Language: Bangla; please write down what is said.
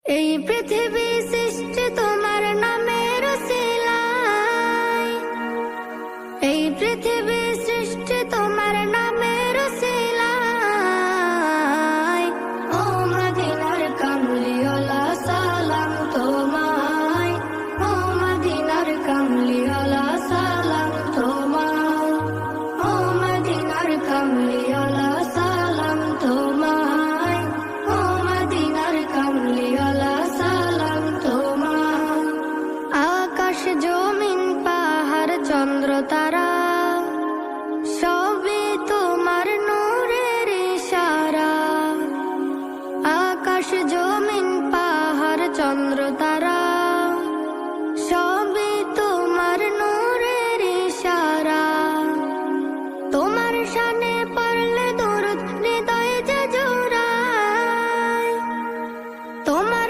এই পৃথিবী সৃষ্টি তোমার নামের উসিলায়, এই পৃথিবী সৃষ্টি তোমার নামের উসিলায়। ও মদিনার কামলিওয়ালা সালাম তোমায়, ও মদিনার কামলিওয়ালা সালাম তোমায়, ও মদিনার কামলিওয়ালা সালাম তোমায়, ও মদিনার কামলিওয়ালা সালাম তোমায়। আকাশ জমিন পাহাড় চন্দ্র তারা সবই তোমার নূরের ইশারা। আকাশ জমিন পাহাড় চন্দ্র তারা